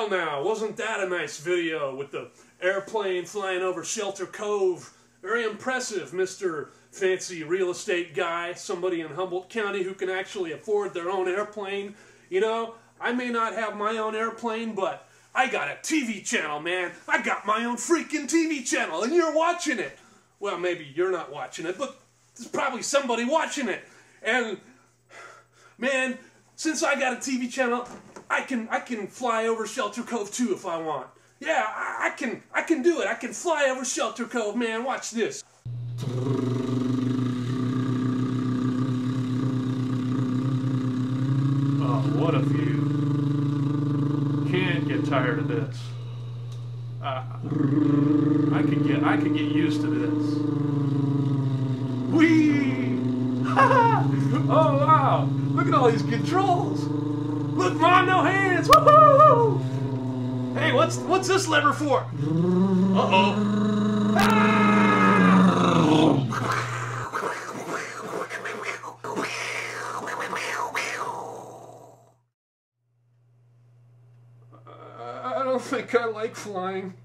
Well now, wasn't that a nice video with the airplane flying over Shelter Cove? Very impressive, Mr. Fancy Real Estate Guy, somebody in Humboldt County who can actually afford their own airplane. You know, I may not have my own airplane, but I got a TV channel, man. I got my own freaking TV channel, and you're watching it. Well, maybe you're not watching it, but there's probably somebody watching it. And, man, since I got a TV channel, I can fly over Shelter Cove too if I want. Yeah, I can do it. I can fly over Shelter Cove, man. Watch this. Oh, what a view. Can't get tired of this. I could get used to this. Whee! Oh wow! Look at all these controls. Look, Mom, no hands! Woohoo! Hey, what's this lever for? Uh-oh. I don't think I like flying.